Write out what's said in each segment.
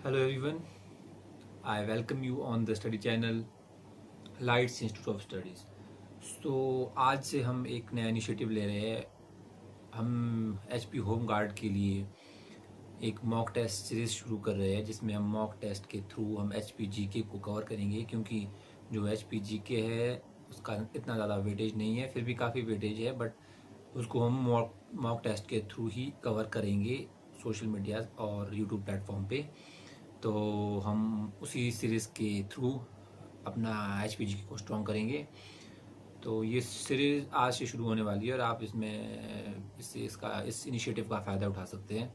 Hello everyone, I welcome you on the study channel Lights Institute of Studies. आज से हम एक नया इनिशिएटिव ले रहे हैं। हम HP होम गार्ड के लिए एक मॉक टेस्ट सीरीज शुरू कर रहे हैं जिसमें हम मॉक टेस्ट के थ्रू हम HP GK को कवर करेंगे, क्योंकि जो HP GK है उसका इतना ज़्यादा वेटेज नहीं है, फिर भी काफ़ी वेटेज है, बट उसको हम मॉक टेस्ट के थ्रू ही कवर करेंगे सोशल मीडिया और यूट्यूब प्लेटफॉर्म पे। तो हम उसी सीरीज़ के थ्रू अपना HPG को स्ट्रॉन्ग करेंगे। तो ये सीरीज़ आज से शुरू होने वाली है और आप इस इनिशिएटिव का फ़ायदा उठा सकते हैं।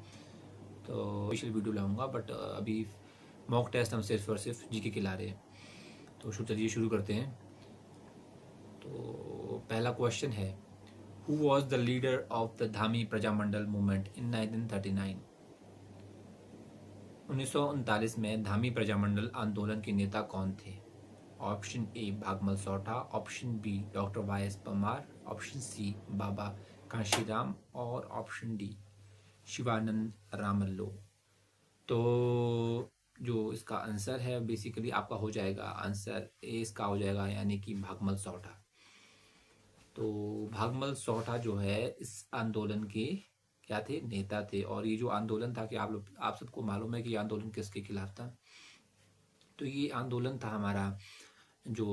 तो स्पेशल वीडियो लाऊंगा, बट अभी मॉक टेस्ट हम सिर्फ और सिर्फ GK के ला रहे हैं। तो चलिए शुरू करते हैं। तो पहला क्वेश्चन है, who was the leader of the Dhami Prajamandal movement in 1939? 1939 में धामी प्रजामंडल आंदोलन के नेता कौन थे? Option A Bhagmal Sautha, option B doctor YS Parmar, option C Baba Kanshiram और ऑप्शन डी शिवानंद रामल्लो। तो जो इसका आंसर है बेसिकली आपका हो जाएगा, आंसर ए इसका हो जाएगा, यानी कि भागमल सौठा। तो भागमल सौठा जो है इस आंदोलन के क्या थे, नेता थे। और ये जो आंदोलन था कि आप सबको मालूम है कि ये आंदोलन किसके खिलाफ था? तो ये आंदोलन था हमारा जो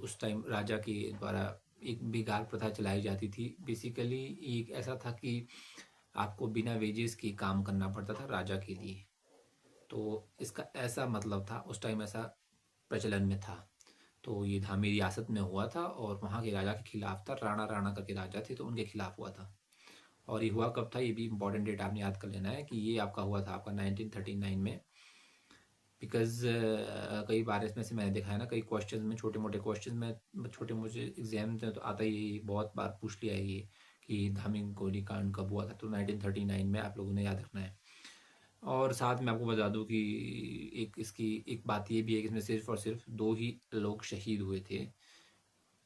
उस टाइम राजा के द्वारा एक बेगार प्रथा चलाई जाती थी। बेसिकली एक ऐसा था कि आपको बिना वेजेस के काम करना पड़ता था राजा के लिए। तो इसका ऐसा मतलब था, उस टाइम ऐसा प्रचलन में था। तो ये धामी रियासत में हुआ था और वहाँ के राजा के खिलाफ था। राणा राणा करके राजा थे, तो उनके खिलाफ हुआ था। और ये हुआ कब था, ये भी इंपॉर्टेंट डेट आपने याद कर लेना है कि ये आपका हुआ था आपका 1939 में। बिकॉज कई बार इसमें से मैंने देखा है ना, कई क्वेश्चन में, छोटे मोटे क्वेश्चन में, छोटे मोटे एग्जाम में तो आता ही, बहुत बार पूछ लिया है ये कि धामी गोलीकांड कब हुआ था। तो 1939 में आप लोगों ने याद रखना है। और साथ में आपको बता दूं कि इसकी एक बात ये भी है कि इसमें सिर्फ और सिर्फ 2 ही लोग शहीद हुए थे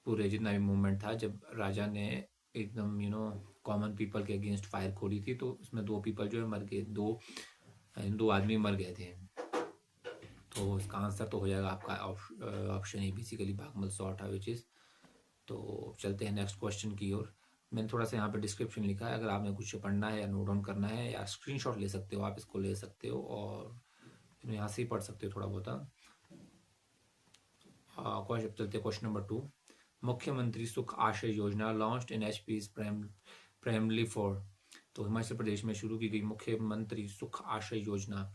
पूरे जितना भी मूवमेंट था। जब राजा ने एकदम कॉमन पीपल के अगेंस्ट फायर खोली थी, तो उसमें 2 पीपल जो है मर गए, दो आदमी मर गए थे। तो इसका आंसर तो हो जाएगा आपका option A, basically Bhagmal सौठा which is. तो चलते हैं नेक्स्ट क्वेश्चन की ओर। मैंने थोड़ा सा यहाँ पे डिस्क्रिप्शन लिखा है, अगर आपने कुछ पढ़ना है या नोट डाउन करना है या स्क्रीनशॉट ले सकते हो, आप इसको ले सकते हो और यहाँ से ही पढ़ सकते हो थोड़ा बहुत। चलते क्वेश्चन नंबर 2। मुख्यमंत्री सुख आश्रय योजना launched in HP primary for. तो हिमाचल प्रदेश में शुरू की गई मुख्यमंत्री सुख आश्रय योजना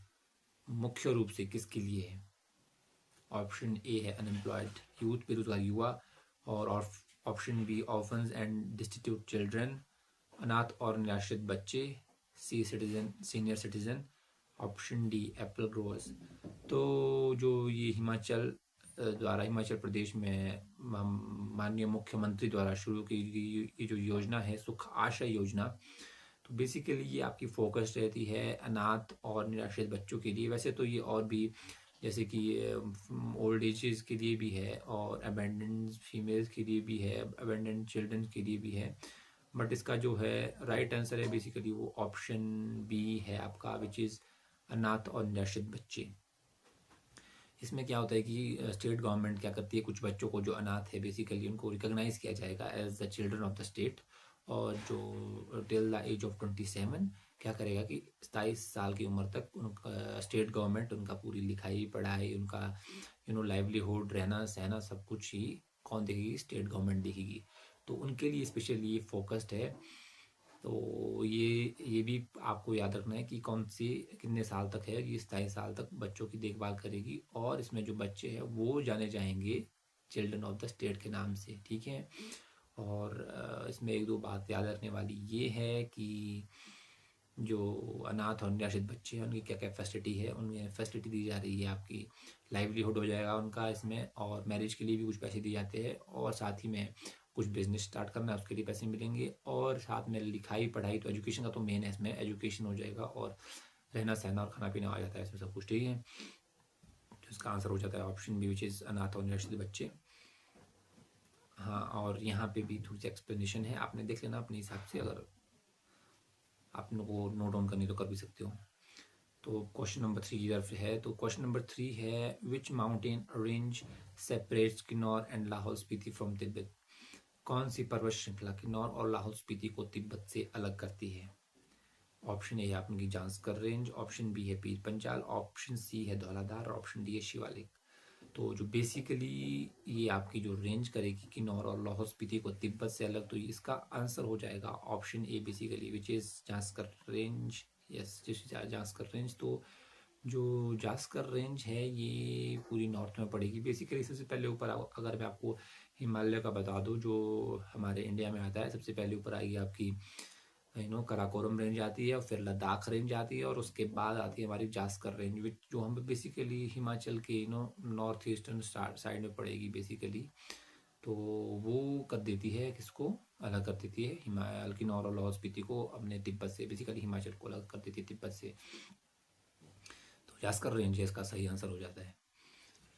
मुख्य रूप से किसके लिए है? ऑप्शन ए है अनएम्प्लॉयड यूथ, बेरोजगार युवा, और option B orphans and destitute children, अनाथ और निराश्रित बच्चे, C senior citizen, option D apple growers. तो जो ये हिमाचल प्रदेश में माननीय मुख्यमंत्री द्वारा शुरू की गई ये जो योजना है सुख आश्रय योजना, तो बेसिकली ये आपकी फोकस रहती है अनाथ और निराश्रित बच्चों के लिए। वैसे तो ये और भी, जैसे कि ओल्ड एजेस के लिए भी है और अबेंडेंड फीमेल्स के लिए भी है, अबेंडेंड चिल्ड्रन के लिए भी है, बट इसका जो है राइट आंसर है बेसिकली वो ऑप्शन बी है आपका, विच इज़ अनाथ और निराश्रित बच्चे। इसमें क्या होता है कि स्टेट गवर्नमेंट क्या करती है, कुछ बच्चों को जो अनाथ है बेसिकली उनको रिकॉग्नाइज किया जाएगा as the children of the state, और जो टिल द एज ऑफ 27 क्या करेगा कि 27 साल की उम्र तक उनका स्टेट गवर्नमेंट उनका पूरी लिखाई पढ़ाई, उनका लाइवलीहुड, रहना सहना सब कुछ ही कौन देखेगी? स्टेट गवर्नमेंट देखेगी। तो उनके लिए स्पेशली ये फोकस्ड है। तो ये भी आपको याद रखना है कि कौन सी कितने साल तक है, ये 27 साल तक बच्चों की देखभाल करेगी, और इसमें जो बच्चे हैं वो जाने जाएंगे चिल्ड्रन ऑफ द स्टेट के नाम से, ठीक है। और इसमें एक दो बात याद रखने वाली ये है कि जो अनाथ और निराश्रित बच्चे हैं उनकी क्या क्या फैसिलिटी है, उन्हें फैसिलिटी दी जा रही है, आपकी लाइवलीहुड हो जाएगा उनका इसमें, और मैरिज के लिए भी कुछ पैसे दिए जाते हैं, और साथ ही में कुछ बिजनेस स्टार्ट करना है उसके लिए पैसे मिलेंगे, और साथ में लिखाई पढ़ाई, तो एजुकेशन का तो मेन है, इसमें एजुकेशन हो जाएगा, और रहना सहना और खाना पीना आ जाता है इसमें सब कुछ, ठीक है। तो इसका आंसर हो जाता है ऑप्शन बी, विच इज़ अनाथ और निराश्रित बच्चे। हाँ, और यहाँ पे भी थोड़ी सी एक्सप्लेनेशन है, आपने देख लेना अपने हिसाब से, अगर आप लोगों को नोट डाउन करनी तो कर भी सकते हो। तो क्वेश्चन नंबर 3 की तरफ है। तो क्वेश्चन नंबर 3 है, which mountain range separates Kinnaur and Lahaul Spiti from Tibet? कौन सी पर्वत श्रृंखला किन्नौर और लाहौल स्पीति को तिब्बत से अलग करती है? ऑप्शन ए है आपकी जांस्कर रेंज, ऑप्शन बी है पीर पंचाल, ऑप्शन सी है धौलाधार, ऑप्शन डी है शिवालिक। तो जो बेसिकली ये आपकी जो रेंज करेगी किन्नौर और लाहौल स्पीति को तिब्बत से अलग, तो इसका आंसर हो जाएगा option A basically, which is Zanskar range. Yes, Zanskar range. तो जो जास्कर रेंज है ये पूरी नॉर्थ में पड़ेगी बेसिकली। सबसे पहले ऊपर अगर मैं आपको हिमालय का बता दूं जो हमारे इंडिया में आता है, सबसे पहले ऊपर आएगी आपकी कराकोरम रेंज आती है, और फिर लद्दाख रेंज आती है, और उसके बाद आती है हमारी जास्कर रेंज, विच जो हम बेसिकली हिमाचल के नॉर्थ ईस्टर्न साइड में पड़ेगी बेसिकली। तो वो कर देती है किसको अलग कर देती है, हिमालय किन्नौर और लाहौल स्पीति को अपने तिब्बत से, बेसिकली हिमाचल को अलग कर देती है तिब्बत से। तो जास्कर रेंज है इसका सही आंसर हो जाता है।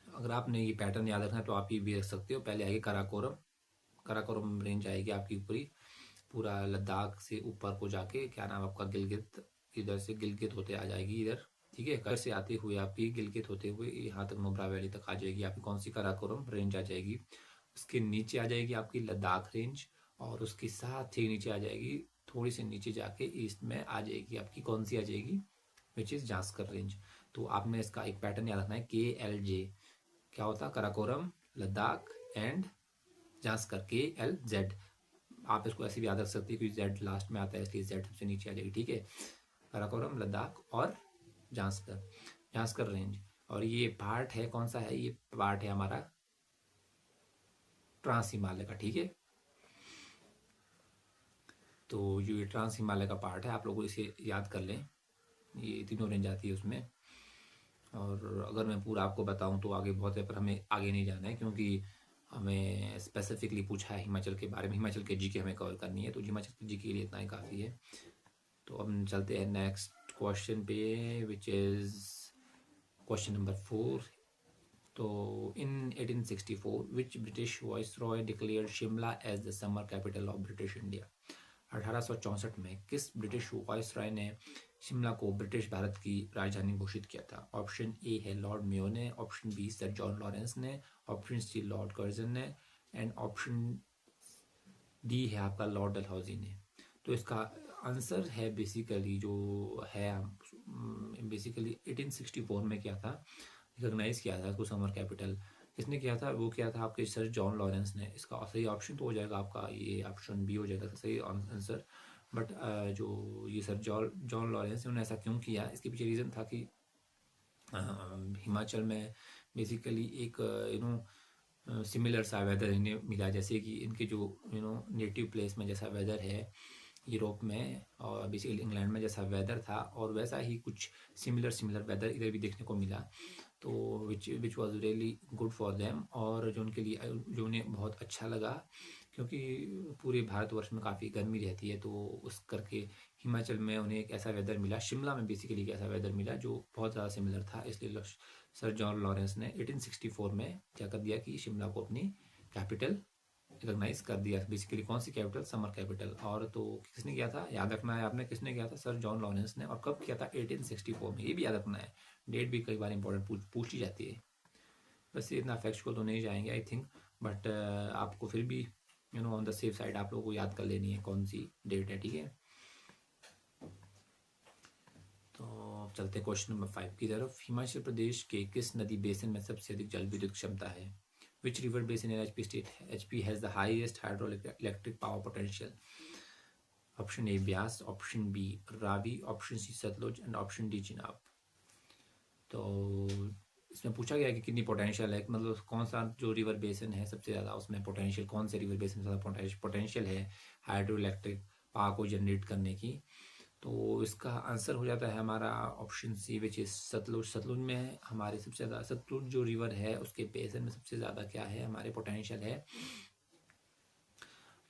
अगर आपने ये पैटर्न याद रखना है तो आप ये भी रख सकते हो। पहले आएगी कराकोरम रेंज आएगी आपकी ऊपरी, पूरा लद्दाख से ऊपर को जाके क्या नाम आपका गिलगित, इधर से गिलगित होते आ जाएगी इधर, ठीक है। कच्छ से आते हुए आपकी गिलगित होते हुए यहाँ तक नुब्रा वैली तक आ जाएगी आपकी कौन सी कराकोरम रेंज आ जाएगी। उसके नीचे आ जाएगी आपकी लद्दाख रेंज, और उसके साथ ही नीचे आ जाएगी, थोड़ी सी नीचे जाके ईस्ट में आ जाएगी आपकी कौन सी आ जाएगी, विच इज जास्कर रेंज। तो आपने इसका एक पैटर्न याद रखना है, KLJ क्या होता है, कराकोरम, लद्दाख एंड जास्कर, KLZ। आप इसको ऐसे भी याद रख सकते हैं क्योंकि जेड लास्ट में आता है इसलिए जेड सबसे नीचे आ जाएगी, ठीक है। कराकोरम, लद्दाख और जास्कर रेंज। और ये पार्ट है कौन सा है, ये पार्ट है हमारा ट्रांस हिमालय का, ठीक है। तो जो ये ट्रांस हिमालय का पार्ट है आप लोगों इसे याद कर लें, ये तीनों रेंज आती है उसमें। और अगर मैं पूरा आपको बताऊं तो आगे बहुत है, पर हमें आगे नहीं जाना है क्योंकि हमें स्पेसिफिकली पूछा है हिमाचल के बारे में, हिमाचल के जीके हमें कवर करनी है, तो हिमाचल के जीके के लिए इतना ही काफ़ी है। तो अब हम चलते हैं नेक्स्ट क्वेश्चन पे, विच इज़ क्वेश्चन नंबर 4। तो in 1864 which British viceroy declared Shimla as the summer capital of British India? 1864 में किस ब्रिटिश वाइसरॉय ने शिमला को ब्रिटिश भारत की राजधानी घोषित किया था? ऑप्शन ए है लॉर्ड मेयो ने, option B sir John Lawrence ने, ऑप्शन सी लॉर्ड कर्जन ने, एंड ऑप्शन डी है आपका लॉर्ड डलहौजी ने। तो इसका आंसर है बेसिकली जो है बेसिकली 1864 में क्या था, रिकॉग्नाइज किया था उसको समर कैपिटल, किसने किया था, वो किया था आपके सर जॉन लॉरेंस ने। इसका सही ऑप्शन तो हो जाएगा आपका ये ऑप्शन बी हो जाएगा सही आंसर। बट जो ये सर जॉन लॉरेंस ने उन्होंने ऐसा क्यों किया, इसके पीछे रीज़न था कि हिमाचल में बेसिकली एक सिमिलर सा वेदर इन्हें मिला, जैसे कि इनके जो नेटिव प्लेस में जैसा वेदर है यूरोप में और बेसिकली इंग्लैंड में जैसा वेदर था, और वैसा ही कुछ सिमिलर वेदर इधर भी देखने को मिला। तो which was really good for them, और जो उनके लिए जो उन्हें बहुत अच्छा लगा क्योंकि पूरे भारतवर्ष में काफ़ी गर्मी रहती है, तो उस करके हिमाचल में उन्हें एक ऐसा वेदर मिला, शिमला में बेसिकली एक ऐसा वेदर मिला जो बहुत ज़्यादा सिमिलर था, इसलिए सर जॉन लॉरेंस ने 1864 में क्या कर दिया कि शिमला को अपनी कैपिटल रिकॉग्नाइज कर दिया। बेसिकली कौन सी कैपिटल, समर कैपिटल। और तो किसने किया था, याद रखना है आपने किसने किया था, सर जॉन लॉरेंस ने। और कब किया था, 1864 में, ये भी याद रखना है, डेट भी कई बार इंपॉर्टेंट पूछ ली जाती है। वैसे इतना फैक्चुअल तो नहीं जाएंगे आई थिंक, बट आपको फिर भी ऑन द सेफ साइड आप लोगों को याद कर लेनी है कौन सी डेट है, ठीक है। तो चलते हैं क्वेश्चन नंबर 5 की तरफ। हिमाचल प्रदेश के किस नदी बेसिन में सबसे अधिक जल विद्युत क्षमता है? Which river basin in HP state HP has the highest hydroelectric power potential? Option A Beas, option B Ravi, option C Sutlej and option D Chenab. तो इसमें पूछा गया कि कितनी पोटेंशियल है, मतलब कौन सा जो रिवर बेसिन है सबसे ज़्यादा उसमें पोटेंशियल, कौन से रिवर बेसिन में ज़्यादा पोटेंशियल है हाइड्रो इलेक्ट्रिक पावर को जनरेट करने की। तो इसका आंसर हो जाता है हमारा option C, which is Sutlej. Sutlej में हमारे सबसे ज़्यादा, सतलुज जो रिवर है उसके बेसिन में सबसे ज़्यादा क्या है हमारे पोटेंशियल है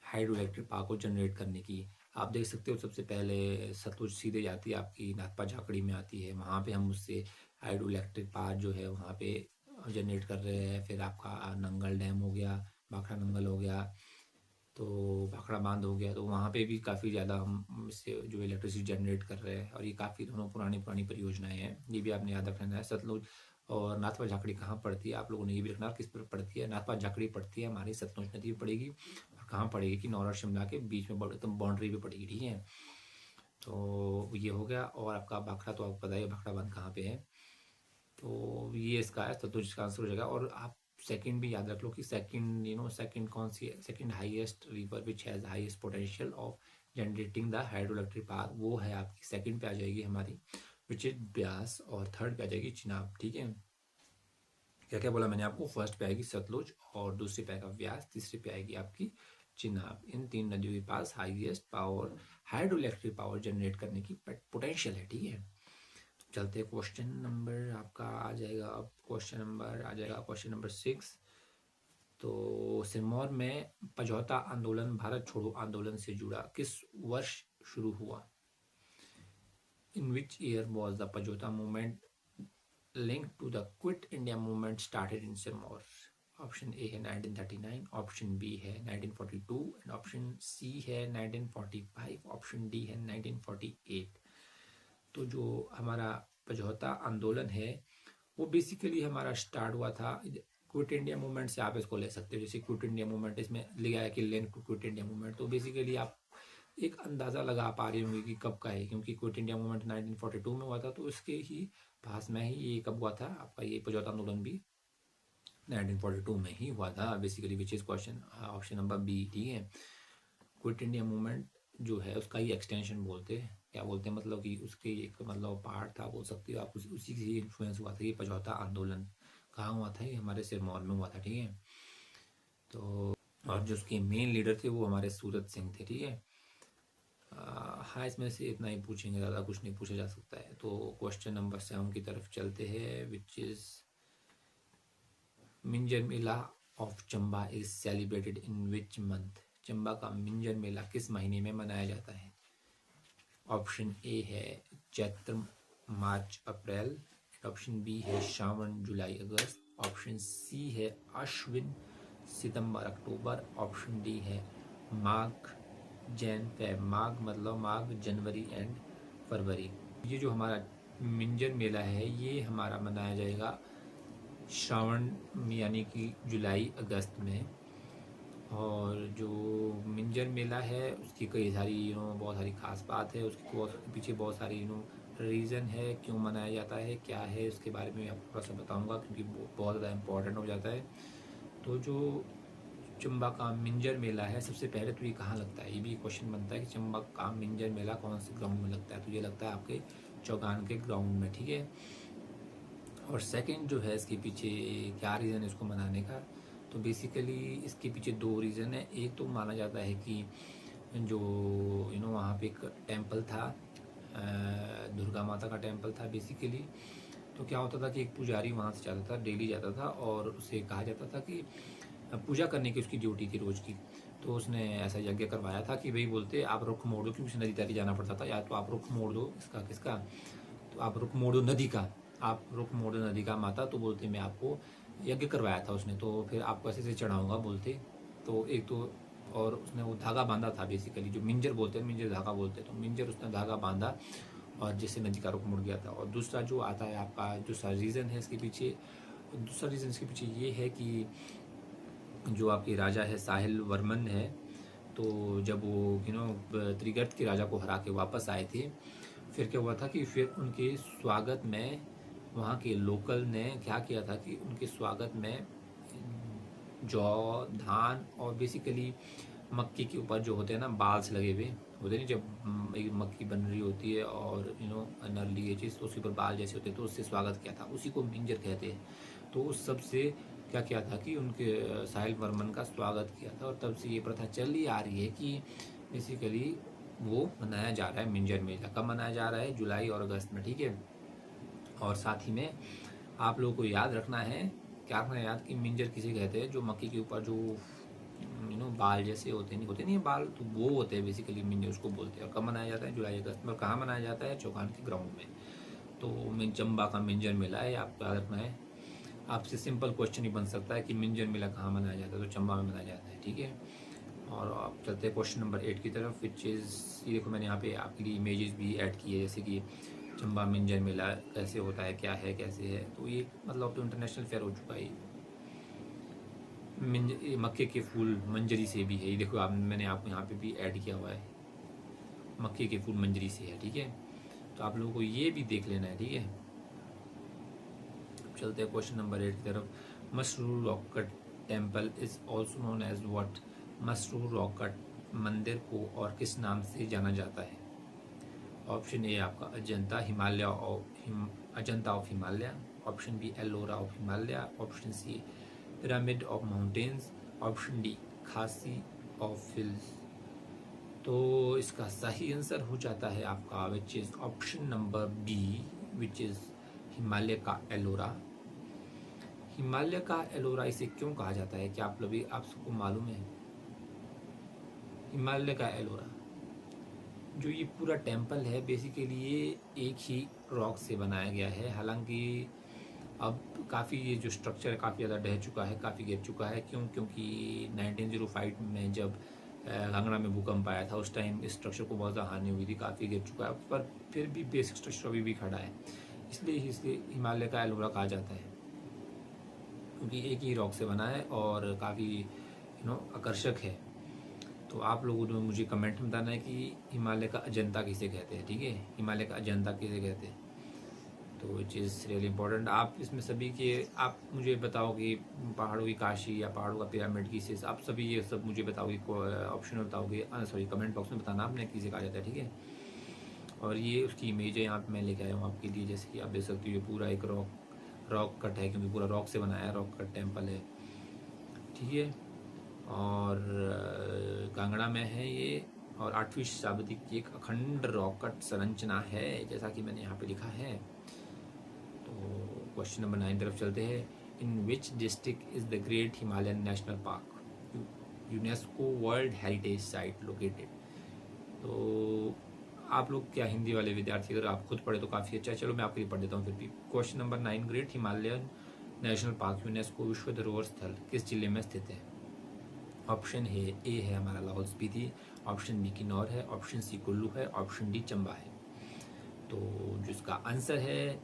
हाइड्रो इलेक्ट्रिक पावर को जनरेट करने की। आप देख सकते हो सबसे पहले सतलुज सीधे जाती है आपकी नागपा झाकड़ी में आती है, वहाँ पे हम उससे हाइड्रो इलेक्ट्रिक पावर जो है वहाँ पे जनरेट कर रहे हैं। फिर आपका नंगल डैम हो गया, भाखड़ा नंगल हो गया, तो भाखड़ा बांध हो गया, तो वहाँ पे भी काफ़ी ज़्यादा हम इससे जो इलेक्ट्रिसिटी जनरेट कर रहे हैं, और ये काफ़ी दोनों पुरानी पुरानी परियोजनाएं हैं, ये भी आपने याद रखना है। सतलुज और नाथपा झाकड़ी कहाँ पड़ती है, आप लोगों ने ये भी रखना, किस पर पड़ती है। नाथपा झाकड़ी पड़ती है हमारी सतलुज नदी पर पड़ेगी, और कहाँ पड़ेगी कि नौरा शिमला के बीच में एकदम बाउंड्री पे पड़ेगी, ठीक है। तो ये हो गया। और आपका भाखड़ा तो आपको पता है भाखड़ा बांध कहाँ पे है, तो ये इसका है, सतलुज इसका आंसर हो जाएगा। और आप सेकंड भी याद रख लो कि सेकंड सेकंड कौन सी है, second highest river which has highest potential of generating the hydro electric power, वो है आपकी सेकंड पे आ जाएगी हमारी, विच इज ब्यास, और थर्ड पे आ जाएगी चिनाब, ठीक है। क्या क्या बोला मैंने आपको, फर्स्ट पे आएगी सतलुज, और दूसरी पे आएगा व्यास, तीसरी पे आएगी आपकी चिनाब। इन तीन नदियों के पास highest power hydro electric power generate करने की पोटेंशियल है, ठीक है। चलते क्वेश्चन नंबर आपका आ जाएगा, अब क्वेश्चन नंबर आ जाएगा क्वेश्चन नंबर 6। तो सिरमौर में पझौता आंदोलन भारत छोड़ो आंदोलन से जुड़ा किस वर्ष शुरू हुआ? In which year was the Pajhota movement link to the quit India movement started in Sirmaur? Option A है 1939, ऑप्शन बी है 1942, एंड ऑप्शन सी है 1945, ऑप्शन डी है 1948। तो जो हमारा पझौता आंदोलन है वो बेसिकली हमारा स्टार्ट हुआ था क्विट इंडिया मूवमेंट से, आप इसको ले सकते हो। जैसे क्विट इंडिया मूवमेंट, इसमें लिखा है कि link to quit India movement, तो बेसिकली आप एक अंदाज़ा लगा पा रहे होंगे कि कब का है, क्योंकि क्विट इंडिया मूवमेंट 1942 में हुआ था, तो इसके ही पास में ही ये कब हुआ था आपका ये पझौता आंदोलन भी 1942 में ही हुआ था basically, which is question option number B, ठीक है। क्विट इंडिया मूवमेंट जो है उसका ही एक्सटेंशन बोलते हैं, क्या बोलते हैं, मतलब कि उसके एक मतलब पार्ट था बोल सकते हो आप, उसी से इन्फ्लुएंस हुआ था ये पझौता आंदोलन। कहाँ हुआ था ये? हमारे सिरमौर में हुआ था, ठीक है। तो और जो उसके मेन लीडर थे वो हमारे सूरत सिंह थे, ठीक है। हाँ, इसमें से इतना ही पूछेंगे, ज़्यादा कुछ नहीं पूछा जा सकता है। तो क्वेश्चन नंबर 7 की तरफ चलते हैं, which is Minjar Mela of Chamba is celebrated in which month? Chamba का मिंजर मेला किस महीने में मनाया जाता है? ऑप्शन ए है चैत्र मार्च अप्रैल, ऑप्शन बी है श्रावण जुलाई अगस्त, ऑप्शन सी है अश्विन सितंबर अक्टूबर, ऑप्शन डी है माघ जैन फेब। माघ मतलब माघ जनवरी एंड फरवरी। ये जो हमारा मिंजर मेला है ये हमारा मनाया जाएगा श्रावण यानी कि जुलाई अगस्त में। और जो मिंजर मेला है उसकी कई सारी बहुत सारी खास बात है, उसके पीछे बहुत सारी रीज़न है क्यों मनाया जाता है, क्या है, उसके बारे में आपको थोड़ा सा बताऊंगा क्योंकि बहुत ज़्यादा इम्पोर्टेंट हो जाता है। तो जो चंबा का मिंजर मेला है, सबसे पहले तो ये कहाँ लगता है, ये भी क्वेश्चन बनता है कि चंबा का मिंजर मेला कौन से ग्राउंड में लगता है, तो ये लगता है आपके चौगान के ग्राउंड में, ठीक है। और सेकंड जो है इसके पीछे क्या रीज़न है इसको मनाने का, तो बेसिकली इसके पीछे दो रीज़न है। एक तो माना जाता है कि जो वहाँ पे एक टेम्पल था, दुर्गा माता का टेम्पल था बेसिकली। तो क्या होता था कि एक पुजारी वहाँ से जाता था, डेली जाता था, और उसे कहा जाता था कि पूजा करने की उसकी ड्यूटी थी रोज़ की। तो उसने ऐसा यज्ञ करवाया था कि भाई बोलते आप रुख मोड़ दो, क्योंकि उसे नदी तरी जाना पड़ता था, या तो आप रुख मोड़ दो इसका किसका, तो आप रुख मोड़ दो नदी का, आप रुख मोड़ दो नदी का माता, तो बोलते मैं आपको यज्ञ करवाया था उसने, तो फिर आपको ऐसे से चढ़ाऊँगा बोलते। तो एक तो और उसने वो धागा बांधा था बेसिकली, जो मिंजर बोलते हैं, मिंजर धागा बोलते हैं, तो मिंजर उसने धागा बांधा और जिससे नदी का रुख मुड़ गया था। और दूसरा जो आता है आपका दूसरा रीज़न है इसके पीछे, दूसरा रीज़न इसके पीछे ये है कि जो आपके राजा है साहिल वर्मन है, तो जब वो त्रिगर्त के राजा को हरा के वापस आए थे, फिर क्या हुआ था कि फिर उनके स्वागत में वहाँ के लोकल ने क्या किया था कि उनके स्वागत में जौ धान और बेसिकली मक्की के ऊपर जो होते हैं ना बाल्स लगे हुए होते हैं, जब एक मक्की बन रही होती है और नर्ली एजेस, तो उसके ऊपर बाल जैसे होते हैं, तो उससे स्वागत किया था, उसी को मिंजर कहते हैं। तो उस सब से क्या किया था कि उनके साहिल वर्मन का स्वागत किया था, और तब से ये प्रथा चली आ रही है कि बेसिकली वो मनाया जा रहा है मिंजर मेला। कब मनाया जा रहा है? जुलाई और अगस्त में, ठीक है। और साथ ही में आप लोगों को याद रखना है, क्या रखना है याद, कि मिंजर किसे कहते हैं, जो मक्की के ऊपर जो बाल जैसे होते नहीं बाल, तो वो होते हैं बेसिकली मिंजर, उसको बोलते हैं। और कब मनाया जाता है? जुलाई अगस्त में। और कहाँ मनाया जाता है? चौगान के ग्राउंड में। तो चंबा का मिंजर मेला है, आपको याद रखना है। आपसे सिंपल क्वेश्चन ही बन सकता है कि मिंजर मेला कहाँ मनाया जाता है, तो चंबा में मनाया जाता है, ठीक है। और आप चलते हैं क्वेश्चन नंबर 8 की तरफ, विच इज़, ये देखो मैंने यहाँ पे आपके लिए इमेजेस भी ऐड की है, जैसे कि चंबा मिंजर मेला कैसे होता है, क्या है, कैसे है। तो ये मतलब तो इंटरनेशनल फेयर हो चुका है। ये मक्के के फूल मंजरी से भी है, ये देखो आप, मैंने आपको यहाँ पे भी ऐड किया हुआ है, मक्के के फूल मंजरी से है, ठीक है। तो आप लोगों को ये भी देख लेना है, ठीक है। चलते हैं क्वेश्चन नंबर 8 की तरफ। Masroor rock temple is also known as what? Masroor rock मंदिर को और किस नाम से जाना जाता है? ऑप्शन ए आपका Ajanta Ajanta of Himalaya, option B Ellora of Himalaya, option C pyramid of mountains, option D Khasi of hills. तो इसका सही आंसर हो जाता है आपका which is option number B, which is Himalaya का एलोरा। हिमालय का एलोरा इसे क्यों कहा जाता है, क्या आप सबको मालूम है? हिमालय का एलोरा, जो ये पूरा टेम्पल है बेसिकली ये एक ही रॉक से बनाया गया है। हालांकि अब काफ़ी ये जो स्ट्रक्चर है काफ़ी ज़्यादा ढह चुका है, काफ़ी गिर चुका है। क्योंकि 1905 में जब कांगड़ा में भूकंप आया था, उस टाइम इस स्ट्रक्चर को बहुत ज़्यादा हानि हुई थी, काफ़ी गिर चुका है, पर फिर भी बेसिक स्ट्रक्चर अभी भी खड़ा है। इसलिए हिमालय का एलोरा कहा जाता है, क्योंकि एक ही रॉक से बना है और काफ़ी आकर्षक है। तो आप लोगों ने मुझे कमेंट में बताना है कि हिमालय का अजंता किसे कहते हैं, ठीक है। हिमालय का अजंता किसे कहते हैं, तो विच इज़ रियली इंपॉर्टेंट। आप इसमें सभी के, आप मुझे बताओ कि पहाड़ों की काशी या पहाड़ों का पिरामिड किसे, आप सभी ये सब मुझे बताओगे, ऑप्शन में बताओगे, सॉरी कमेंट बॉक्स में बताना आपने किसे कहा जाता है, ठीक है। और ये उसकी इमेज है, यहाँ पे मैं लेके आया हूँ आपके लिए। जैसे कि आप देख सकते हो ये पूरा एक रॉक कट है, क्योंकि पूरा रॉक से बनाया है, रॉक कट टेम्पल है, ठीक है। और कांगड़ा में है ये, और 8वीं शताब्दी की एक अखंड रॉक कट संरचना है, जैसा कि मैंने यहाँ पे लिखा है। तो क्वेश्चन नंबर 9 तरफ चलते हैं। In which district is the great Himalayan national park, UNESCO world heritage site located? तो आप लोग क्या हिंदी वाले विद्यार्थी, अगर आप खुद पढ़े तो काफ़ी अच्छा है। चलो मैं आपके लिए पढ़ देता हूँ फिर भी। Question number 9, great Himalayan national park UNESCO विश्व धरोहर स्थल किस जिले में स्थित है? ऑप्शन ए है हमारा लाहौल स्पीति, ऑप्शन बी किन्नौर है, ऑप्शन सी कुल्लू है, ऑप्शन डी चंबा है। तो जिसका आंसर है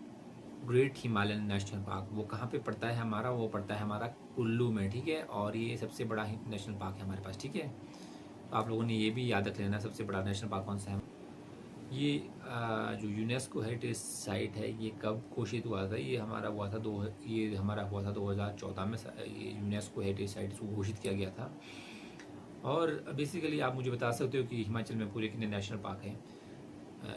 ग्रेट हिमालयन नेशनल पार्क, वो कहाँ पे पड़ता है हमारा? वो पड़ता है हमारा कुल्लू में, ठीक है। और ये सबसे बड़ा नेशनल पार्क है हमारे पास, ठीक है। तो आप लोगों ने ये भी याद रख लेना सबसे बड़ा नेशनल पार्क कौन सा है। ये जो यूनेस्को हेरिटेज साइट है, ये कब घोषित हुआ था? ये हमारा हुआ था 2014 में ये यूनेस्को हेरिटेज साइट को घोषित किया गया था। और बेसिकली आप मुझे बता सकते हो कि हिमाचल में पूरे कितने नेशनल पार्क हैं?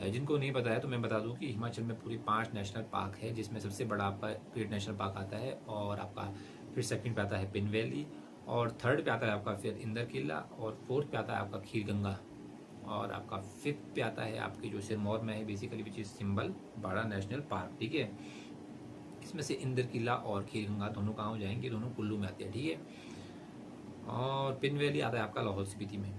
जिनको नहीं पता है तो मैं बता दूं कि हिमाचल में पूरे 5 नेशनल पार्क है, जिसमें सबसे बड़ा आपका ग्रेट नेशनल पार्क आता है, और आपका फिर सेकंड पे आता है पिन वैली, और थर्ड पे आता है आपका फिर इंदर किला, और फोर्थ पे आता है आपका खीर गंगा, और आपका फिफ्थ पे आता है आपकी जो सिरमौर में है बेसिकली, विच इज सिंबल बाड़ा नेशनल पार्क, ठीक है। इसमें से इंदर किला और खीर गंगा दोनों कहाँ हो जाएंगे? दोनों कुल्लू में आते हैं, ठीक है। और पिन वैली आता है आपका लाहौल स्पीति में।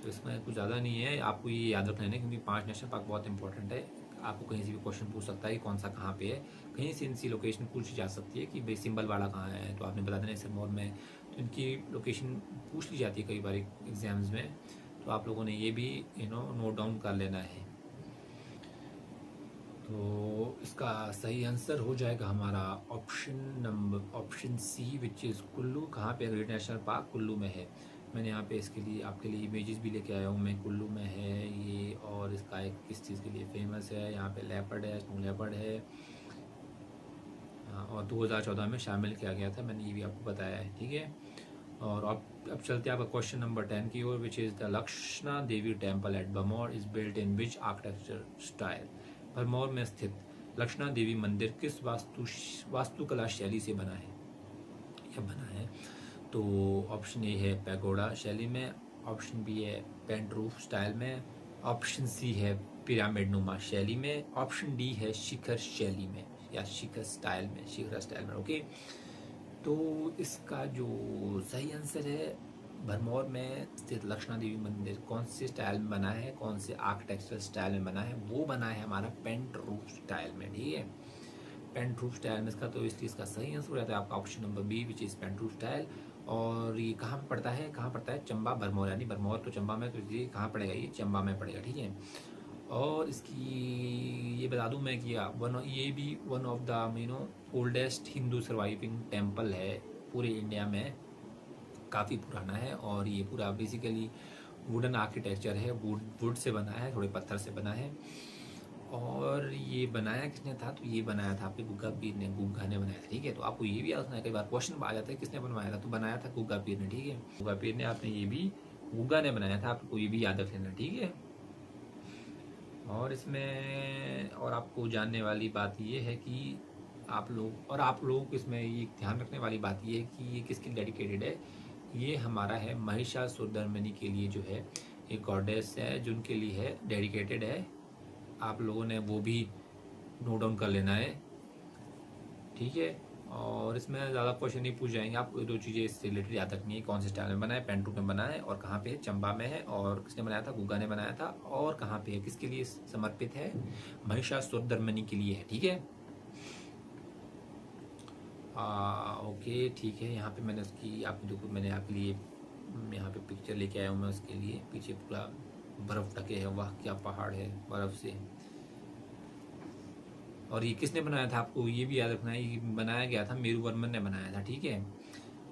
तो इसमें कुछ ज़्यादा नहीं है, आपको ये याद रखना है, क्योंकि 5 नेशनल पार्क बहुत इंपॉर्टेंट है। आपको कहीं से भी क्वेश्चन पूछ सकता है कि कौन सा कहाँ पे है, कहीं से इनकी लोकेशन पूछी जा सकती है कि भाई सिंबल वाला कहाँ है, तो आपने बता देना सिरमौर में, तो इनकी लोकेशन पूछ ली जाती है कई बार एग्जाम्स में। तो आप लोगों ने ये भी नोट डाउन कर लेना है। तो इसका सही आंसर हो जाएगा हमारा option C, which is Kullu. कहाँ पे ग्रेट नेशनल पार्क? कुल्लू में है। मैंने यहाँ पे इसके लिए आपके लिए इमेजेस भी लेके आया हूँ मैं। कुल्लू में है ये, और इसका एक किस चीज़ के लिए फेमस है, यहाँ पे लेपर्ड है, स्नो लेपर्ड है, और 2014 में शामिल किया गया था, मैंने ये भी आपको बताया है, ठीक है। और अब चलते हैं आपका क्वेश्चन नंबर 10 की ओर, which is the Lakshana Devi temple at Bharmour is built in which architecture style? Bharmour में स्थित लक्षणा देवी मंदिर किस वास्तुकला शैली से बना है या बना है? तो ऑप्शन ए है पैगोडा शैली में, ऑप्शन बी है पेंट रूफ स्टाइल में, ऑप्शन सी है पिरामिड नुमा शैली में, ऑप्शन डी है शिखर शैली में या शिखर स्टाइल में, ओके। तो इसका जो सही आंसर है, भरमौर में स्थित लक्षणा देवी मंदिर कौन से स्टाइल में बना है, कौन से आर्किटेक्चरल स्टाइल में बना है? वो बना है हमारा पेंट रूफ स्टाइल में, ठीक है। पेंट रूफ स्टाइल में इसका, तो इसलिए इसका सही आंसर हो जाता है आपका option number B, which is pent roof style. और ये कहाँ पे पड़ता है, कहाँ पड़ता है, चंबा भरमौर, यानी भरमौर तो चंबा में, तो ये कहाँ पड़ेगा, ये चंबा में पड़ेगा, ठीक है। और इसकी ये बता दूं मैं कि ये भी one of the oldest Hindu surviving temple है पूरे इंडिया में, काफ़ी पुराना है। और ये पूरा बेसिकली वुडन आर्किटेक्चर है, वुड से बना है, थोड़े पत्थर से बना है। और ये बनाया किसने था, तो ये बनाया था आपके गुग्गा पीर ने, गुग्गा ने बनाया था, ठीक है। तो आपको ये भी याद रखना है, कई बार क्वेश्चन आ जाता है किसने बनवाया था, तो बनाया था गुग्गा पीर ने, ठीक है। गुग्गा पीर ने, आपने ये भी गुग्गा ने बनाया था, आपको ये भी याद रख लेना, ठीक है। और इसमें और आपको जानने वाली बात ये है कि आप लोगों को इसमें ये ध्यान रखने वाली बात ये है कि ये किसके डेडिकेटेड है, ये हमारा है महिषासुरमर्दिनी के लिए जो है एक गॉडेस है, जो उनके लिए है, डेडिकेटेड है। आप लोगों ने वो भी नोट डाउन कर लेना है, ठीक है। और इसमें ज़्यादा क्वेश्चन नहीं पूछ जाएंगे, आपको दो चीज़ें इससे रिलेटेड याद रखनी है, कौन से स्टाइल में बना है, पेंटू में बना है, और कहाँ पे है, चंबा में है, और किसने बनाया था, गुग्गा ने बनाया था, और कहाँ पे है, किसके लिए समर्पित है, महिषासुरमर्दिनी के लिए है, ठीक है। ओके, ठीक है। यहाँ पे मैंने उसकी आपको देखो, मैंने आपके लिए यहाँ पे पिक्चर लेके आया हूँ मैं उसके लिए, पीछे पूरा बर्फ ढके है, वाह क्या पहाड़ है बर्फ से। और ये किसने बनाया था, आपको ये भी याद रखना है, ये बनाया गया था मेरू वर्मन ने बनाया था, ठीक है।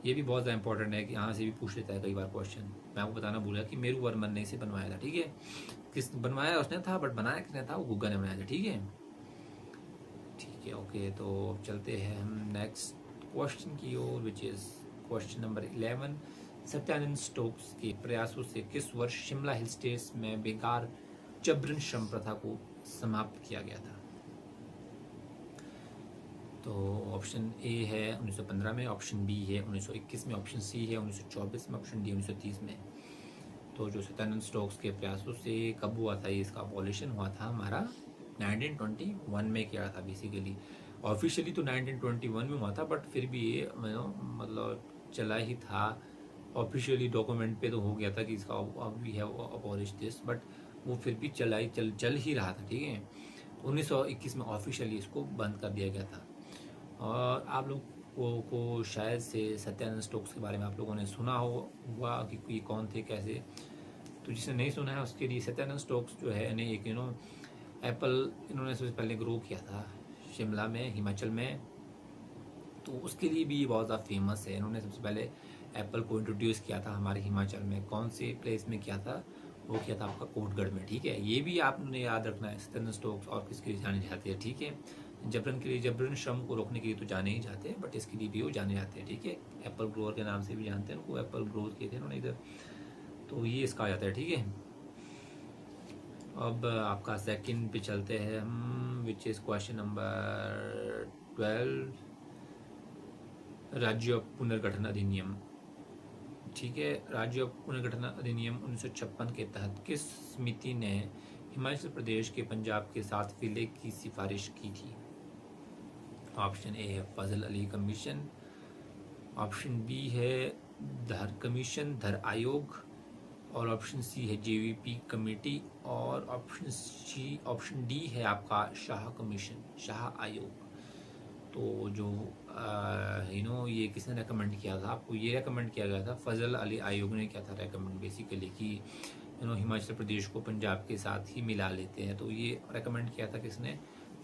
ये भी बहुत ज़्यादा इंपॉर्टेंट है कि यहाँ से भी पूछ लेता है कई बार क्वेश्चन, मैं आपको बताना भूला कि मेरू वर्मन ने इसे बनवाया था, ठीक है। किस बनवाया उसने था, बट बनाया किसने था, वो गुग्गा ने बनाया था, ठीक है। ठीक है, ओके। तो चलते हैं हम नेक्स्ट क्वेश्चन की ओर, which is question number 11। Satyanand Stokes के प्रयासों से किस वर्ष शिमला हिल स्टेशन में बेकार जबरन श्रम प्रथा को समाप्त किया गया था। तो ऑप्शन ए है 1915 में, ऑप्शन बी है 1921 में, ऑप्शन सी है 1924 में, ऑप्शन डी 1930 में। तो जो सत्यानंद स्टोक्स के प्रयासों से कब हुआ था, ये इसका अबॉलिशन हुआ था हमारा 1921 में किया था बेसिकली। ऑफिशियली तो 1921 में हुआ था, बट फिर भी ये मतलब चला ही था, ऑफिशियली डॉक्यूमेंट पे तो हो गया था कि इसका we have abolish this, but वो फिर भी चल ही रहा था, ठीक है। 1921 में ऑफिशियली इसको बंद कर दिया गया था। और आप लोगों को शायद से सत्यानंद स्टोक्स के बारे में आप लोगों ने सुना हुआ कि ये कौन थे कैसे, तो जिसने नहीं सुना है उसके लिए सत्यानंद स्टोक्स जो है ने एक एप्पल इन्होंने सबसे पहले ग्रो किया था शिमला में, हिमाचल में, तो उसके लिए भी ये बहुत ज़्यादा फेमस है। इन्होंने सबसे पहले एप्पल को इंट्रोड्यूस किया था हमारे हिमाचल में, कौन से प्लेस में किया था, वो किया था आपका कोटगढ़ में, ठीक है। ये भी आपने याद रखना है, सत्यानंद स्टोक्स और किसके लिए जाने जाते हैं, ठीक है। जबरन के लिए, जबरन श्रम को रोकने के लिए तो जाने ही जाते हैं, बट इसके लिए भी वो जाने जाते हैं, ठीक है। एप्पल ग्रोअर के नाम से भी जानते हैं उनको, एप्पल ग्रो किए थे उन्होंने इधर, तो ये इसका आ जाता है, ठीक है। अब आपका सेकंड पे चलते हैं हम, विच इज क्वेश्चन नंबर 12, राज्य पुनर्गठन अधिनियम, ठीक है। राज्य पुनर्गठन अधिनियम 1956 के तहत किस समिति ने हिमाचल प्रदेश के पंजाब के साथ विलय की सिफारिश की थी। ऑप्शन ए है फजल अली कमीशन, ऑप्शन बी है धर कमीशन, धर आयोग, और ऑप्शन सी है जेवीपी कमेटी, और ऑप्शन डी है आपका शाह कमीशन, शाह आयोग। तो जो ये किसने रेकमेंड किया था, आपको ये रेकमेंड किया गया था, फजल अली आयोग ने किया था रेकमेंड बेसिकली कि हिमाचल प्रदेश को पंजाब के साथ ही मिला लेते हैं। तो ये रेकमेंड किया था किसने,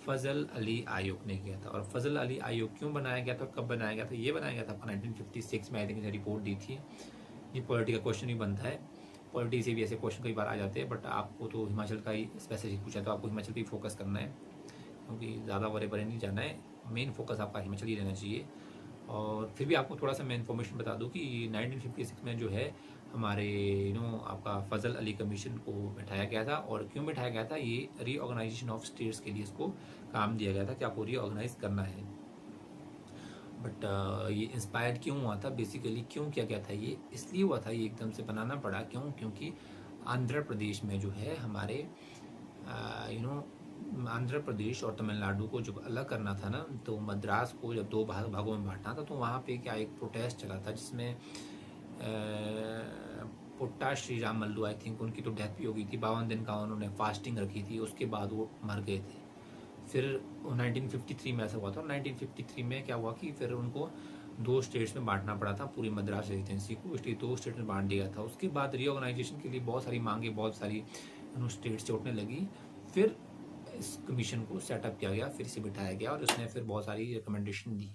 फजल अली आयोग ने किया था। और फजल अली आयोग क्यों बनाया गया था और कब बनाया गया था, ये बनाया गया था 1956 में, आई थिंक रिपोर्ट दी थी। ये पॉलिटी का क्वेश्चन ही बनता है, पॉलिटी से भी ऐसे क्वेश्चन कई बार आ जाते हैं, बट आपको तो हिमाचल का ही स्पेसिफिक पूछा, तो आपको हिमाचल पे ही फोकस करना है, क्योंकि ज़्यादा बड़े बड़े नहीं जाना है, मेन फोकस आपका हिमाचल ही रहना चाहिए। और फिर भी आपको थोड़ा सा मैं इन्फॉर्मेशन बता दूं कि 1956 में जो है हमारे आपका फजल अली कमीशन को बैठाया गया था। और क्यों बैठाया गया था, ये रीऑर्गेनाइजेशन ऑफ स्टेट्स के लिए इसको काम दिया गया था कि आपको रीऑर्गेनाइज करना है। बट ये इंस्पायर्ड क्यों हुआ था, बेसिकली क्यों किया गया था, ये इसलिए हुआ था, ये एकदम से बनाना पड़ा, क्योंकि आंध्र प्रदेश में जो है हमारे आंध्र प्रदेश और तमिलनाडु को जब अलग करना था ना, तो मद्रास को जब दो भागों में बांटना था, तो वहाँ पे क्या एक प्रोटेस्ट चला था, जिसमें पुट्टा श्री राम मल्लू, आई थिंक उनकी तो डेथ भी हो गई थी, 52 दिन का उन्होंने फास्टिंग रखी थी, उसके बाद वो मर गए थे। फिर 1953 में ऐसा हुआ था, 1953 में क्या हुआ कि फिर उनको दो स्टेट्स में बांटना पड़ा था पूरी मद्रास रेजिडेंसी को, इसलिए दो स्टेट में बांट दिया था। उसके बाद रीऑर्गेनाइजेशन के लिए बहुत सारी मांगे, बहुत सारी स्टेट से उठने लगी। फिर इस कमीशन को सेटअप किया गया, फिर इसे बिठाया गया और उसने फिर बहुत सारी रिकमेंडेशन दी।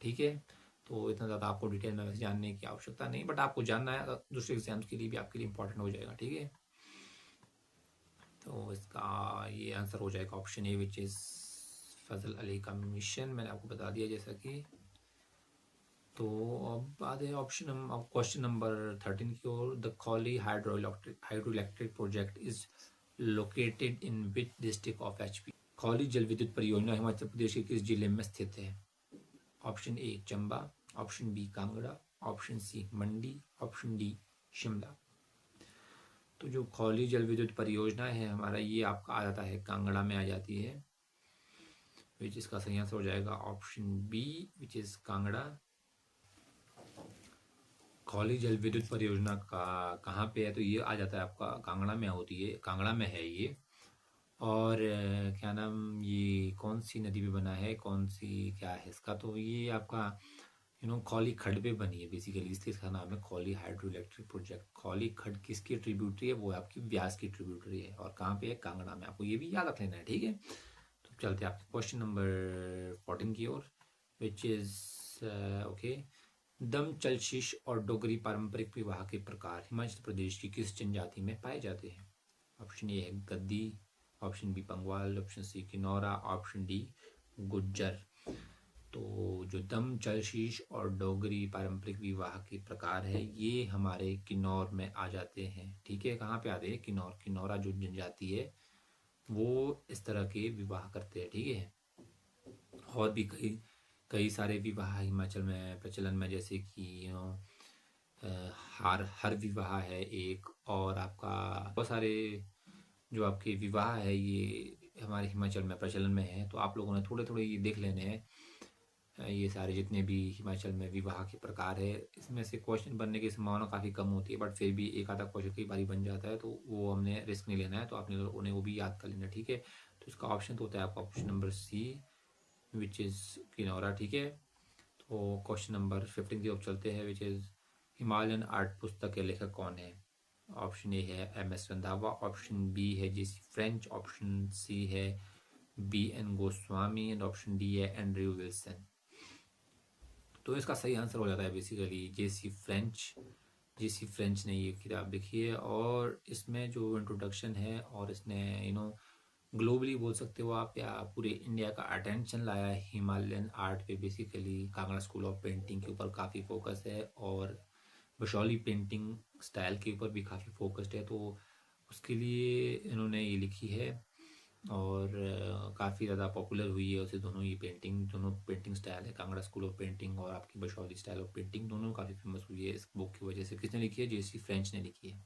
ठीक है, तो इतना ज़्यादा आपको डिटेल में वैसे जानने की आवश्यकता नहीं, बट आपको जानना है, दूसरे एग्जाम्स के लिए भी आपके लिए इंपॉर्टेंट हो जाएगा। ठीक है, तो इसका ये आंसर हो जाएगा ऑप्शन ए, विच इज़ फजल अली का मिशन। मैंने आपको बता दिया जैसा कि। तो अब आते हैं ऑप्शन अब क्वेश्चन नंबर 13 की ओर। The Khauli hydroelectric project is located in which district of HP. Khauli जल विद्युत परियोजना हिमाचल प्रदेश के किस जिले में स्थित है? Option A Chamba, option B Kangra, option C Mandi, option D Shimla. तो जो कौली जल विद्युत परियोजना है हमारा, ये आपका आ जाता है कांगड़ा में आ जाती है, विच इसका सही आंसर हो जाएगा option B, which is Kangra. Khauli जल विद्युत परियोजना का कहाँ पे है? तो ये आ जाता है आपका कांगड़ा में होती है, कांगड़ा में है ये। और क्या नाम, ये कौन सी नदी पे बना है, कौन सी क्या है इसका? तो ये आपका कौली खड्ड पे बनी है बेसिकली, इसलिए इसका नाम है कौली हाइड्रो इलेक्ट्रिक प्रोजेक्ट। कौली खड्ड किसकी ट्रिब्यूटरी है? वो आपकी व्यास की ट्रिब्यूटरी है, और कहाँ पे है? कांगड़ा में। आपको ये भी याद रख लेना है। ठीक है, तो चलते हैं आपके क्वेश्चन नंबर 14 की ओर, विच इज ओके। दम, चलशीश और डोगरी पारंपरिक विवाह के प्रकार हिमाचल प्रदेश की किस जनजाति में पाए जाते हैं? ऑप्शन ए है Gaddi, option B Pangwal, option C Kinnaura, option D Gujjar. तो जो दम, चलशीश और डोगरी पारंपरिक विवाह के प्रकार है, ये हमारे किन्नौर में आ जाते हैं। ठीक है, कहाँ पे आते हैं? किन्नौर। किन्नौरा जो जनजाति है वो इस तरह के विवाह करते हैं। ठीक है, और भी कई कई सारे विवाह हिमाचल में प्रचलन में, जैसे कि हर विवाह है एक, और आपका बहुत सारे जो आपके विवाह है ये हमारे हिमाचल में प्रचलन में है। तो आप लोगों ने थोड़े थोड़े ये देख लेने हैं, ये सारे जितने भी हिमाचल में विवाह के प्रकार है। इसमें से क्वेश्चन बनने की संभावना काफ़ी कम होती है, बट फिर भी एक आधा क्वेश्चन कई बार बन जाता है, तो वो हमने रिस्क नहीं लेना है, तो आपने उन्हें वो भी याद कर लेना। ठीक है, तो इसका ऑप्शन तो होता है आपका option number C, which is Kinnaura. ठीक है, तो क्वेश्चन नंबर 15 की ओर चलते हैं, विच इज़ हिमालयन आर्ट पुस्तक के लेखक कौन है? ऑप्शन ए है MS रंधावा, ऑप्शन बी है JC फ्रेंच, ऑप्शन सी है BN Goswami, and option D है एंड्रयू विल्सन। तो इसका सही आंसर हो जाता है basically JC French. JC French ने ये किताब लिखी है, और इसमें जो इंट्रोडक्शन है, और इसने ग्लोबली बोल सकते हो आप, या पूरे इंडिया का अटेंशन लाया है हिमालयन आर्ट पे। Basically Kangra school of painting के ऊपर काफ़ी फोकस है, और बशौली पेंटिंग स्टाइल के ऊपर भी काफ़ी फोकस्ड है, तो उसके लिए इन्होंने ये लिखी है, और काफ़ी ज़्यादा पॉपुलर हुई है उसे। दोनों पेंटिंग स्टाइल है, कांगड़ा स्कूल ऑफ पेंटिंग और आपकी बशौली स्टाइल ऑफ पेंटिंग, दोनों काफ़ी फेमस हुई है इस बुक की वजह से। किसने लिखी है? JC फ्रेंच ने लिखी है।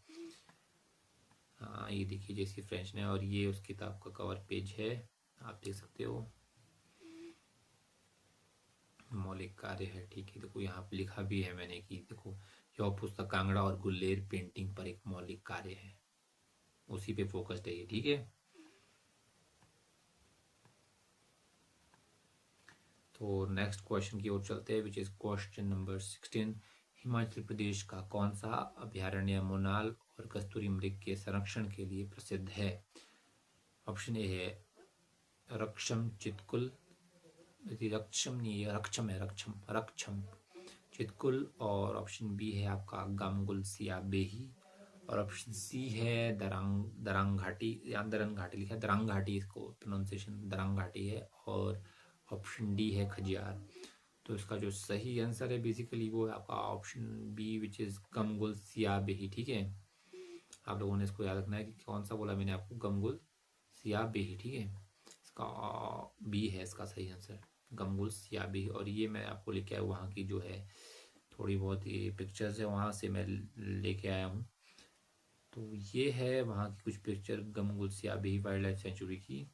हाँ, ये देखिए JC फ्रेंच ने, और ये उस किताब का कवर पेज है, आप देख सकते हो। मौलिक कार्य है। ठीक है, देखो यहाँ पे लिखा भी है मैंने कि देखो, यह पुस्तक कांगड़ा और गुल्लेर पेंटिंग पर एक मौलिक कार्य है, उसी पे फोकस्ड है ये। ठीक है, तो नेक्स्ट क्वेश्चन की ओर चलते हैं, which is question number 16। Himachal Pradesh का कौन सा अभयारण्य मोनाल और कस्तूरी मृग के संरक्षण के लिए प्रसिद्ध है? ऑप्शन ए है रक्षम चितकुल, रक्षम नहीं है, रक्षम है, रक्षम रक्षम चितकुल, और ऑप्शन बी है आपका गमगुल सिया बेही, और ऑप्शन सी है दरांग दरांग घाटी, या दरंग घाटी लिखा है, दरांग घाटी इसको प्रोनाउंसिएशन दरांग घाटी है, और ऑप्शन डी है खजियार। तो इसका जो सही आंसर है बेसिकली वो है आपका option B, which is Gamgul Siya Behi. ठीक है, आप लोगों ने इसको याद रखना है कि कौन सा बोला मैंने आपको, गमगुल सिया बेही। ठीक है, इसका बी है इसका सही आंसर, गमगुल सिया बेही। और ये मैं आपको लेके आया वहाँ की जो है थोड़ी बहुत ये पिक्चर्स है, वहाँ से मैं लेके आया हूँ। तो ये है वहाँ की कुछ पिक्चर गमगुल सियाबेही वाइल्ड लाइफ सेंचुरी की।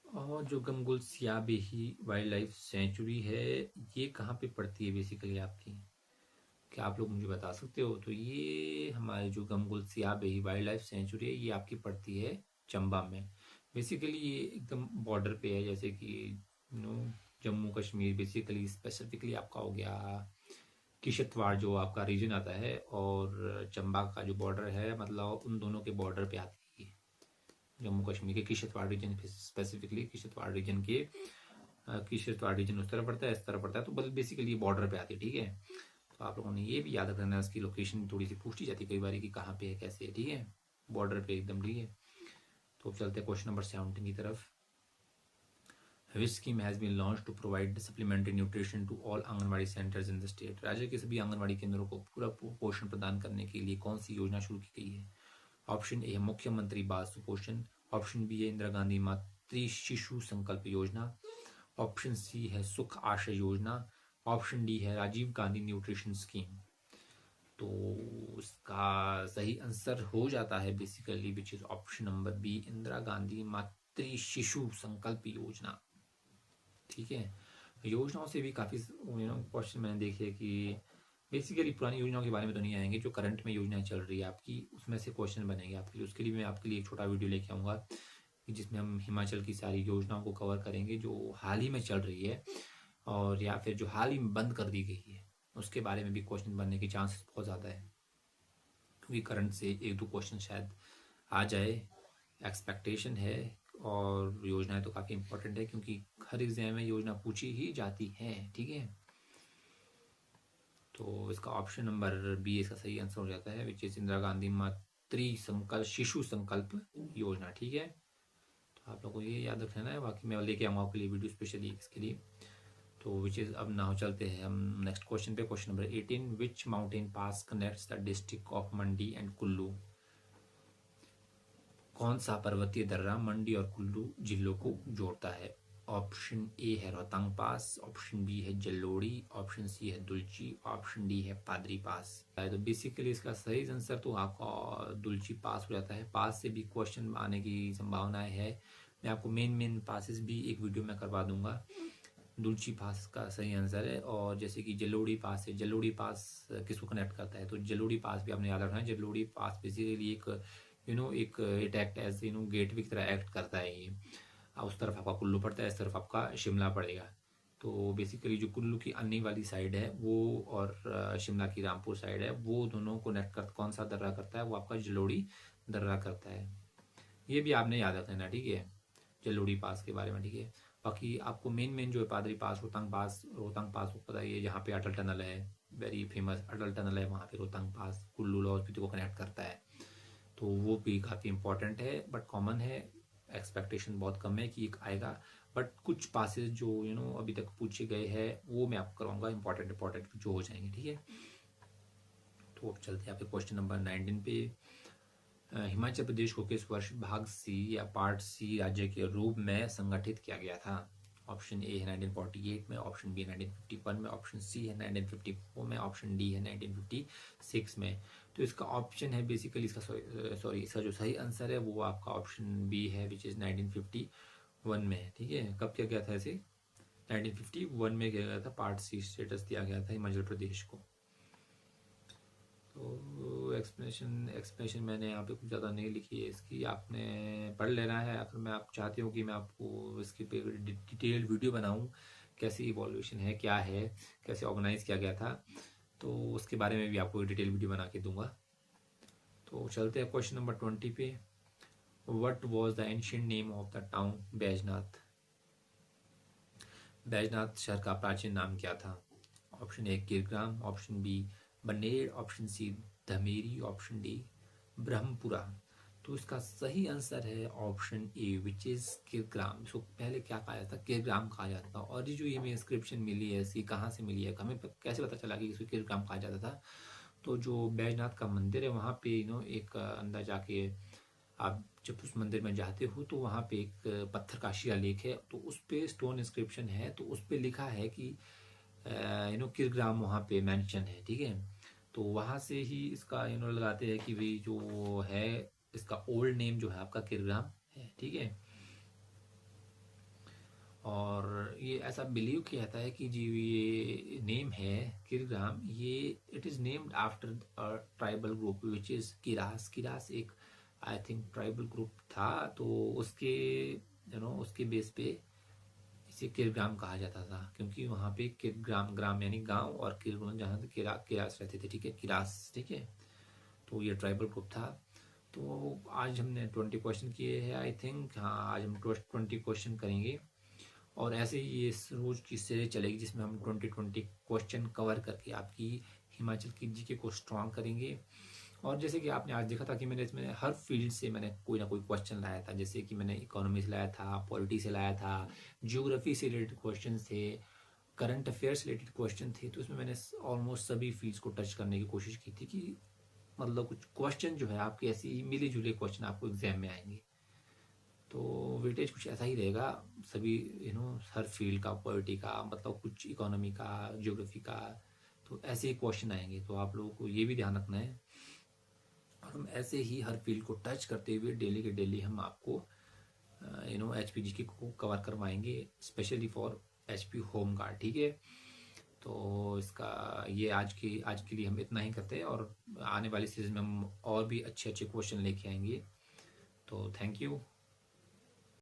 और जो गमगुल सियाबेही वाइल्ड लाइफ सेंचुरी है, ये कहाँ पे पड़ती है बेसिकली आपकी? क्या आप लोग मुझे बता सकते हो? तो ये हमारे जो गमगुल सियाबेही वाइल्ड लाइफ सेंचुरी है, ये आपकी पड़ती है चंबा में। बेसिकली ये एकदम बॉर्डर पे है, जैसे कि जम्मू कश्मीर बेसिकली स्पेसिफिकली आपका हो गया किश्तवाड़ जो आपका रीजन आता है, और चंबा का जो बॉर्डर है, मतलब उन दोनों के बॉर्डर पे आती है। जम्मू कश्मीर के Kishtwar region, specifically Kishtwar region के किश्तवाड़ रीजन उस तरह पड़ता है, इस तरह पड़ता है, तो बस बेसिकली बॉर्डर पे आती है। ठीक है, तो आप लोगों ने ये भी याद रखना है, उसकी लोकेशन थोड़ी सी पूछी जाती है कई बार कि कहाँ पे है, कैसे है। ठीक है, बॉर्डर पे एकदम। ठीक है, तो चलते हैं क्वेश्चन नंबर 17 की तरफ। Which scheme has been launched to provide supplementary nutrition to all anganwadi centres in the state? राज्य के सभी आंगनबाड़ी केंद्रों को पूरा पोषण प्रदान करने के लिए कौन सी योजना शुरू की गई है? ऑप्शन ए है मुख्यमंत्री बाल सुपोषण, ऑप्शन बी है इंदिरा गांधी मातृ शिशु संकल्प योजना, ऑप्शन सी है सुख आशय योजना, ऑप्शन डी है राजीव गांधी न्यूट्रिशन स्कीम। तो उसका सही आंसर हो जाता है basically which is option number B, Indira Gandhi Matru Shishu संकल्प योजना। ठीक है, योजनाओं से भी काफ़ी क्वेश्चन मैंने देखे कि बेसिकली पुरानी योजनाओं के बारे में तो नहीं आएंगे, जो करंट में योजनाएं चल रही है आपकी उसमें से क्वेश्चन बनेंगे आपके लिए। उसके लिए मैं आपके लिए एक छोटा वीडियो लेके आऊँगा जिसमें हम हिमाचल की सारी योजनाओं को कवर करेंगे जो हाल ही में चल रही है, और या फिर जो हाल ही में बंद कर दी गई है, उसके बारे में भी क्वेश्चन बनने के चांसेस बहुत ज़्यादा है, क्योंकि करंट से एक दो क्वेश्चन शायद आ जाए, एक्सपेक्टेशन है। और योजनाएं तो काफ़ी इंपॉर्टेंट है क्योंकि हर एग्जाम में योजना पूछी ही जाती है। ठीक है, तो इसका ऑप्शन नंबर बी इसका सही आंसर हो जाता है, विच इज इंदिरा गांधी मातृ संकल्प शिशु संकल्प योजना। ठीक है, तो आप लोगों को ये याद रखना है, बाकी मैं लेके आऊँगा आपके लिए वीडियो स्पेशली इसके लिए। तो विच इज अब ना चलते हैं हम नेक्स्ट क्वेश्चन पे, question number 18। Which mountain pass connects the district of Mandi and Kullu? कौन सा पर्वतीय दर्रा मंडी और कुल्लू जिलों को जोड़ता है? ऑप्शन ए है रोहतांग पास, ऑप्शन बी है जलोड़ी, ऑप्शन सी है दुलची, ऑप्शन डी है पादरी पास। तो बेसिकली इसका सही आंसर तो आपका दुलची पास हो जाता है। पास से भी क्वेश्चन आने की संभावनाएं है, मैं आपको मेन पासेस भी एक वीडियो में करवा दूंगा। दुलची पास का सही आंसर है। और जैसे कि जलोड़ी पास है, जलोड़ी पास किसको कनेक्ट करता है? तो जलोड़ी पास भी आपने याद रखना है। जलोड़ी पास बेसिकली एक एक इट एक्ट एज गेट की तरह एक्ट करता है ये। उस तरफ आपका कुल्लू पड़ता है, इस तरफ आपका शिमला पड़ेगा। तो बेसिकली जो कुल्लू की अन्नी वाली साइड है वो, और शिमला की रामपुर साइड है, वो दोनों को कनेक्ट कर कौन सा दर्रा करता है? वो आपका जलोड़ी दर्रा करता है। ये भी आपने याद रखना, ठीक है, जलोड़ी पास के बारे में। ठीक है, बाकी आपको मेन जो है पादरी पास, रोहतांग पास को पता ही है, जहाँ पे अटल टनल है, वेरी फेमस अटल टनल है, वहाँ पे रोहतांग पास कुल्लू लाहौल स्पीति को कनेक्ट करता है। तो वो भी काफ़ी इंपॉर्टेंट है, बट कॉमन है, एक्सपेक्टेशन बहुत कम है कि एक आएगा। बट कुछ पासेस जो अभी तक पूछे गए हैं वो मैं आपको करवाऊंगा, इंपॉर्टेंट जो हो जाएंगे। ठीक है, तो अब चलते हैं आपके क्वेश्चन नंबर 19 पे। हिमाचल प्रदेश को किस वर्ष भाग सी या पार्ट सी राज्य के रूप में संगठित किया गया था? ऑप्शन ए है 1948 में, ऑप्शन बी है 1951 में, ऑप्शन सी है 1954 में, ऑप्शन डी है 1956 में। तो इसका ऑप्शन है बेसिकली इसका जो सही आंसर है वो आपका ऑप्शन बी है, विच इज 1951 में। ठीक है, कब किया गया था इसे? 1951 में किया गया था, पार्ट सी स्टेटस दिया गया था हिमाचल प्रदेश को। तो एक्सप्लेनेशन मैंने यहाँ पे कुछ ज़्यादा नहीं लिखी है इसकी, आपने पढ़ लेना है। अगर मैं आप चाहती हूँ कि मैं आपको इसकी पे डिटेल्ड वीडियो बनाऊँ, कैसी इवोल्यूशन है, क्या है, कैसे ऑर्गेनाइज किया गया था, तो उसके बारे में भी आपको डिटेल वीडियो बना के दूंगा। तो चलते हैं क्वेश्चन नंबर 20 पे। What was the ancient name of the town Baijnath? Baijnath शहर का प्राचीन नाम क्या था? Option A Kirgram, option B Baned, option C Dhameri, option D Brahmapura. तो इसका सही आंसर है ऑप्शन ए, विच इज गिरग्राम। इसको पहले क्या कहा जाता था? गिरग्राम कहा जाता था। और ये जो ये हमें इंस्क्रिप्शन मिली है इसकी कहाँ से मिली है, हमें कैसे पता चला कि इसको गिरग्राम कहा जाता था? तो जो बैजनाथ का मंदिर है वहाँ पे एक अंदर जाके आप जब उस मंदिर में जाते हो तो वहाँ पे एक पत्थर का शिलालेख है, तो उस पे स्टोन इंस्क्रिप्शन है, तो उस पे लिखा है कि किरग्राम वहाँ पे मेंशन है। ठीक है, तो वहाँ से ही इसका लगाते हैं कि भाई जो है इसका ओल्ड नेम जो है आपका किरग्राम है। ठीक है, और ये ऐसा बिलीव किया जाता है कि जी ये नेम है किरग्राम, ये it is named after tribal group which is Kiras. Kiras एक आई थिंक ट्राइबल ग्रुप था, तो उसके उसके बेस पे इसे किरग्राम कहा जाता था, क्योंकि वहाँ पे किरग्राम, ग्राम यानी गांव, और किर जहाँ पे किरास रहते थे, ठीक है, किरास, ठीक है। तो ये ट्राइबल ग्रुप था। तो आज हमने 20 क्वेश्चन किए हैं आई थिंक। हाँ, आज हम 20 क्वेश्चन करेंगे, और ऐसे ही ये रोज की सीरीज चलेगी जिसमें हम 20 क्वेश्चन कवर करके आपकी हिमाचल की जीके को स्ट्रॉन्ग करेंगे। और जैसे कि आपने आज देखा था कि मैंने इसमें हर फील्ड से मैंने कोई ना कोई क्वेश्चन लाया था, जैसे कि मैंने इकोनॉमी से लाया था, पॉलिटी से लाया था, ज्योग्राफी से रिलेटेड क्वेश्चन थे, करंट अफेयर से रिलेटेड क्वेश्चन थे। तो इसमें मैंने ऑलमोस्ट सभी फील्ड्स को टच करने की कोशिश की थी कि मतलब कुछ क्वेश्चन जो है आपके ऐसे ही मिले जुले क्वेश्चन आपको एग्जाम में आएंगे। तो वेटेज कुछ ऐसा ही रहेगा सभी, हर फील्ड का, पॉलिटी का, मतलब कुछ इकोनॉमी का, ज्योग्राफी का, तो ऐसे ही क्वेश्चन आएंगे। तो आप लोगों को ये भी ध्यान रखना है, और हम ऐसे ही हर फील्ड को टच करते हुए डेली के डेली हम आपको HPG को कवर करवाएंगे, specially for HP home guard, ठीक है। तो इसका ये आज के लिए हम इतना ही करते हैं, और आने वाली सीरीज में हम और भी अच्छे अच्छे क्वेश्चन लेके आएंगे। तो थैंक यू।